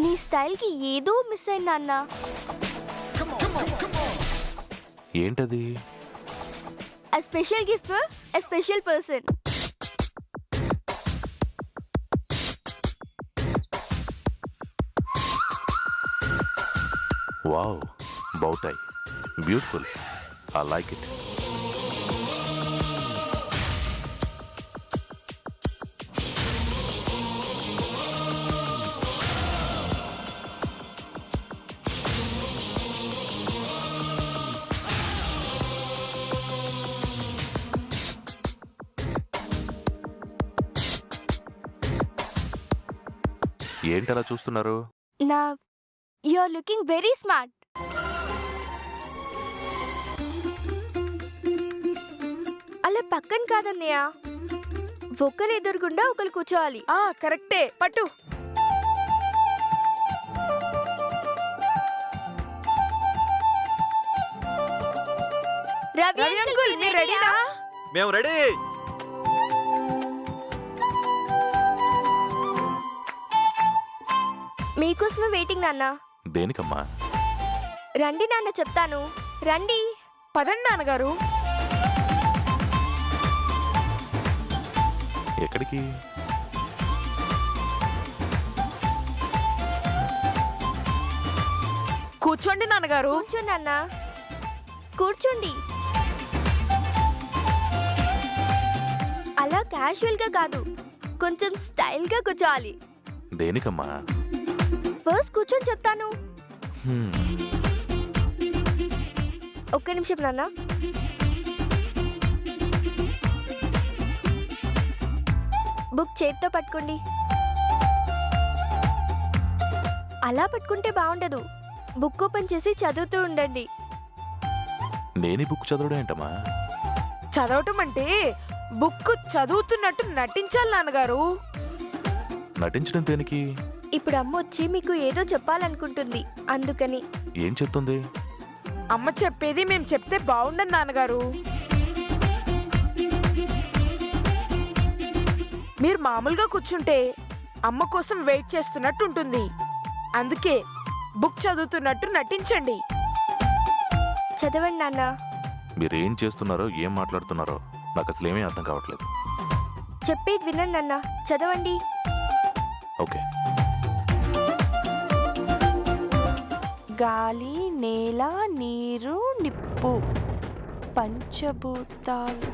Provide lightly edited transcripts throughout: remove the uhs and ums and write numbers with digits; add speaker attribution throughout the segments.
Speaker 1: నీ స్టైల్ కి ఏదో మిస్ అయింది నాన్న.
Speaker 2: ఏంటది?
Speaker 1: A special gift for a special person.
Speaker 2: Wow, bow tie. Beautiful. I like it. ఏంటలా చూస్తున్నారు?
Speaker 1: No you are looking very smart. అలా పక్కన కాదన్నయ్య, ఒకరు ఎదురుగుండా ఒకరు కూర్చోవాలి.
Speaker 3: కరెక్టే, పట్టు.
Speaker 1: రవి అంకుల్ మీరు రెడీనా?
Speaker 2: మేము రెడీ.
Speaker 1: మీకోసమే వెయిటింగ్ నాన్న.
Speaker 2: దేనికమ్మా?
Speaker 1: రండి నాన్న, చెప్తాను. రండి.
Speaker 3: పదండి నాన్నగారు.
Speaker 2: ఎక్కడికి?
Speaker 3: కూర్చోండి నాన్నగారు.
Speaker 1: కూర్చోండి నాన్న, కూర్చోండి. అలా క్యాజువల్ గా కాదు, కొంచెం స్టైల్ గా కూర్చోవాలి.
Speaker 2: దేనికమ్మా?
Speaker 1: ఫస్ట్ కూర్చొని చెప్తాను.
Speaker 2: హ్మ్.
Speaker 1: ఒక్క నిమిషం నాన్న. బుక్ చేత్తో పట్టుకోండి. అలా పట్టుకుంటే బాగుండదు, బుక్ ఓపెన్ చేసి చదువుతూ ఉండండి.
Speaker 2: నేను ఈ బుక్ చదవడం ఏంటమ్మా?
Speaker 3: చదవటం అంటే బుక్ చదువుతున్నట్టు నటించాలి నాన్నగారు.
Speaker 2: నటించడం దేనికి?
Speaker 1: ఇప్పుడు అమ్మ వచ్చి మీకు ఏదో చెప్పాలనుకుంటుంది, అందుకని.
Speaker 2: ఏం చెప్తుంది?
Speaker 3: అమ్మ చెప్పేది మేం చెప్తే బాగుండదు నాన్నగారు. మీరు మామూలుగా కూర్చుంటే అమ్మ కోసం వెయిట్ చేస్తున్నట్టు ఉంటుంది. అందుకే బుక్ చదువుతున్నట్టు నటించండి.
Speaker 1: చదవండి నాన్న.
Speaker 2: మీరేం చేస్తున్నారో ఏం మాట్లాడుతున్నారో నాకు అసలు ఏమీ అర్థం కావట్లేదు.
Speaker 1: చెప్పేది వినండి నాన్న, చదవండి.
Speaker 2: ఓకే.
Speaker 4: గాలి, నేల, నీరు, నిప్పు, పంచభూతాలు.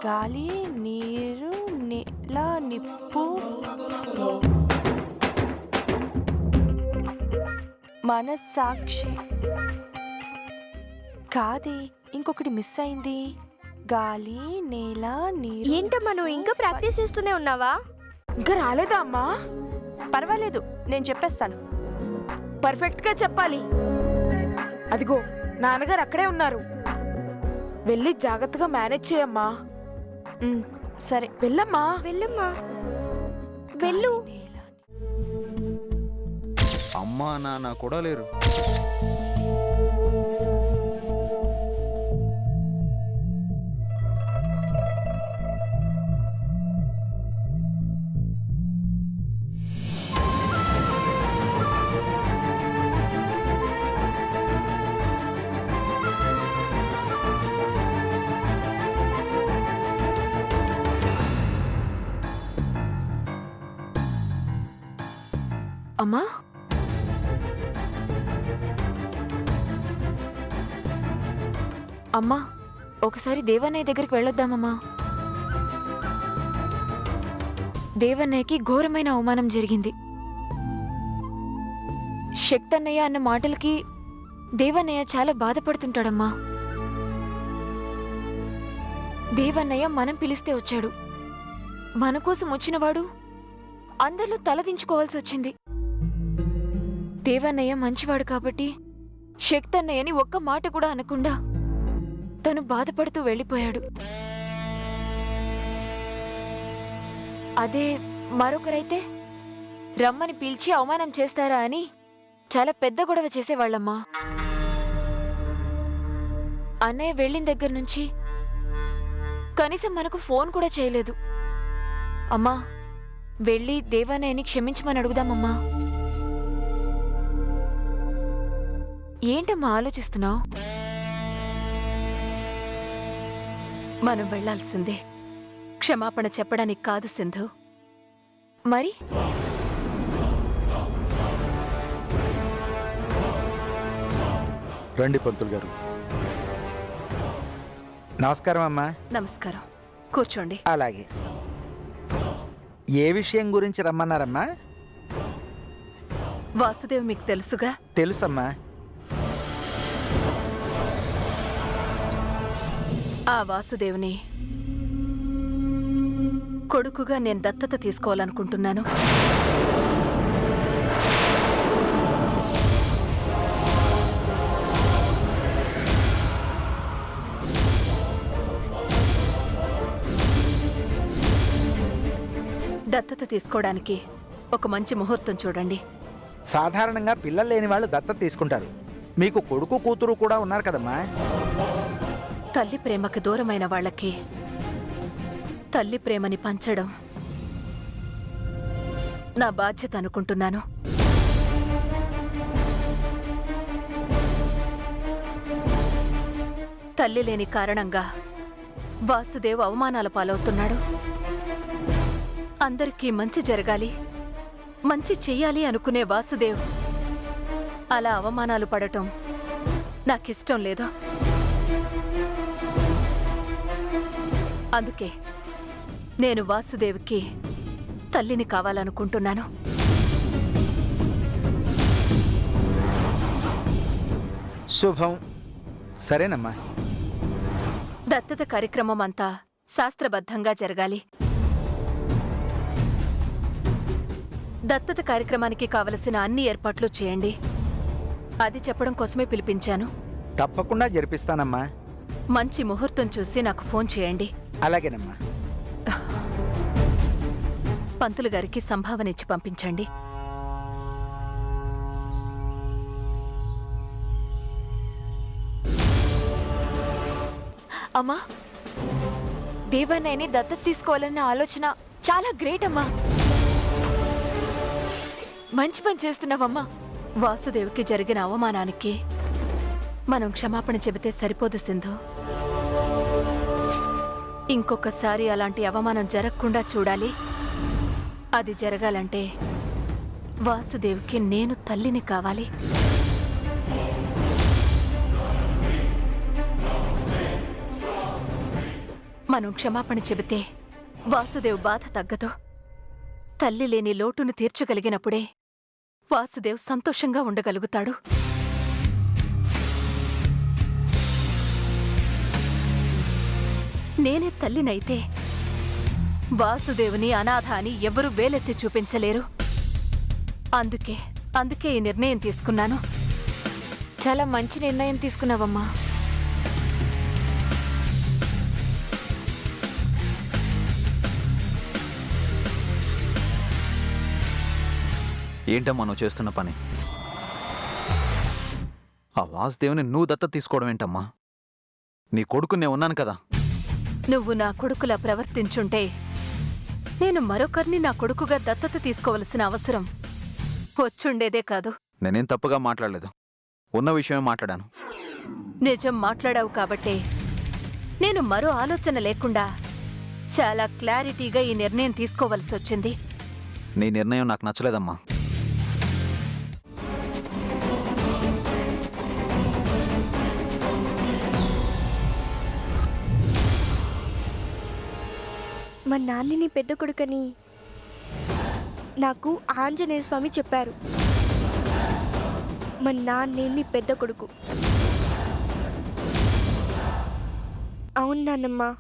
Speaker 4: గాలి, నీరు, నేల, నిప్పు, మనస్సాక్షి. కాదే, ఇంకొకటి మిస్ అయింది. గాలి, నేల, నీరు.
Speaker 1: ఏంటమ్మా నువ్వు ఇంకా ప్రాక్టీస్ చేస్తూనే ఉన్నావా?
Speaker 3: ఇంకా రాలేదా అమ్మా?
Speaker 4: పర్వాలేదు, నేను చెప్పేస్తాను.
Speaker 3: పర్ఫెక్ట్ గా చెప్పాలి. అదిగో నాన్నగారు అక్కడే ఉన్నారు. వెళ్ళి జాగ్రత్తగా మేనేజ్ చేయమ్మా.
Speaker 4: సరే,
Speaker 3: వెళ్ళమ్మా.
Speaker 1: వెళ్ళమ్మా, వెళ్ళు.
Speaker 5: అమ్మా నాన్న కూడా లేరు.
Speaker 6: అమ్మా, అమ్మా, ఒకసారి దేవన్నయ్య దగ్గరికి వెళ్ళొద్దామమ్మా. దేవన్నయ్యకి ఘోరమైన అవమానం జరిగింది. శక్తన్నయ్య అన్న మాటలకి దేవన్నయ్య చాలా బాధపడుతుంటాడమ్మా. దేవన్నయ్య మనం పిలిస్తే వచ్చాడు. మన కోసం వచ్చినవాడు అందరిలో తలదించుకోవాల్సి వచ్చింది. దేవన్నయ్య మంచివాడు కాబట్టి శక్తన్నయ్యని ఒక్క మాట కూడా అనకుండా తను బాధపడుతూ వెళ్ళిపోయాడు. అదే మరొకరైతే రమ్మని పిలిచి అవమానం చేస్తారా అని చాలా పెద్ద గొడవ చేసేవాళ్ళమ్మా. అన్నయ్య వెళ్ళిన దగ్గర నుంచి కనీసం మనకు ఫోన్ కూడా చేయలేదు. అమ్మా, వెళ్ళి దేవానయ్యని క్షమించమని అడుగుదామమ్మా. ఏంటమ్మా ఆలోచిస్తున్నావు?
Speaker 7: మనం వెళ్లాల్సిందే. క్షమాపణ చెప్పడానికి కాదు సింధు.
Speaker 6: మరి
Speaker 8: రండి పంతులు గారు. నమస్కారం అమ్మా.
Speaker 7: నమస్కారం, కూర్చోండి.
Speaker 8: అలాగే. ఏ విషయం గురించి రమ్మన్నారమ్మా?
Speaker 7: వాసుదేవ్ మీకు తెలుసుగా?
Speaker 8: తెలుసమ్మా.
Speaker 7: ఆ వాసుదేవ్ని కొడుకుగా నేను దత్తత తీసుకోవాలనుకుంటున్నాను. దత్తత తీసుకోవడానికి ఒక మంచి ముహూర్తం చూడండి.
Speaker 8: సాధారణంగా పిల్లలు లేని వాళ్ళు దత్తత తీసుకుంటారు. మీకు కొడుకు కూతురు కూడా ఉన్నారు కదమ్మా.
Speaker 7: తల్లి ప్రేమకి దూరమైన వాళ్ళకి తల్లి ప్రేమని పంచడం నా బాధ్యత అనుకుంటున్నాను. తల్లి లేని కారణంగా వాసుదేవ్ అవమానాల పాలవుతున్నాడు. అందరికీ మంచి జరగాలి, మంచి చెయ్యాలి అనుకునే వాసుదేవ్ అలా అవమానాలు పడటం నాకిష్టం లేదు. అందుకే నేను వాసుదేవ్కి తల్లిని కావాలనుకుంటున్నాను.
Speaker 8: శుభం. సరేనమ్మా.
Speaker 7: దత్తత కార్యక్రమం అంతా శాస్త్రబద్ధంగా జరగాలి. దత్తత కార్యక్రమానికి కావలసిన అన్ని ఏర్పాట్లు చేయండి. అది చెప్పడం కోసమే పిలిపించాను.
Speaker 8: తప్పకుండా జరిపిస్తానమ్మా.
Speaker 7: మంచి ముహూర్తం చూసి నాకు ఫోన్ చేయండి.
Speaker 8: అలాగేనమ్మా.
Speaker 7: పంతులు గారికి సంభావన ఇచ్చి పంపించండి.
Speaker 6: అమ్మా, దేవానయ్యని దత్తత తీసుకోవాలన్న ఆలోచన చాలా గ్రేట్ అమ్మా. మంచి పని చేస్తున్నావమ్మా.
Speaker 7: వాసుదేవ్కి జరిగిన అవమానానికి మనం క్షమాపణ చెబితే సరిపోదు సింధు. ఇంకొకసారి అలాంటి అవమానం జరగకుండా చూడాలి. అది జరగాలంటే వాసుదేవ్కి నేను తల్లిని కావాలి. మనం క్షమాపణ చెబితే వాసుదేవ్ బాధ తగ్గదు. తల్లి లేని లోటును తీర్చగలిగినప్పుడే వాసుదేవ్ సంతోషంగా ఉండగలుగుతాడు. నేనే తల్లినైతే వాసుదేవుని అనాథ అని ఎవరూ వేలెత్తి చూపించలేరు. అందుకే ఈ నిర్ణయం తీసుకున్నాను.
Speaker 6: చాలా మంచి నిర్ణయం తీసుకున్నావమ్మా.
Speaker 5: ఏంటమ్మా నువ్వు చేస్తున్న పని? ఆ వాసుదేవుని నువ్వు దత్తత తీసుకోవడం ఏంటమ్మా? నీ కొడుకు నేను ఉన్నాను కదా.
Speaker 7: నువ్వు నా కొడుకులా ప్రవర్తించుంటే నేను మరొకరిని నా కొడుకుగా దత్తత తీసుకోవలసిన అవసరం వచ్చుండేదే కాదు.
Speaker 5: నేనేం తప్పుగా మాట్లాడలేదు. ఉన్న విషయమే మాట్లాడాను.
Speaker 7: నిజం మాట్లాడావు కాబట్టే నేను మరో ఆలోచన లేకుండా చాలా క్లారిటీగా ఈ నిర్ణయం తీసుకోవలసి వచ్చింది.
Speaker 5: నీ నిర్ణయం నాకు నచ్చలేదమ్మా.
Speaker 1: మా నాన్నని పెద్ద కొడుకని నాకు ఆంజనేయ స్వామి చెప్పారు. మా నాన్నేమి పెద్ద కొడుకు. అవును నాన్నమ్మ.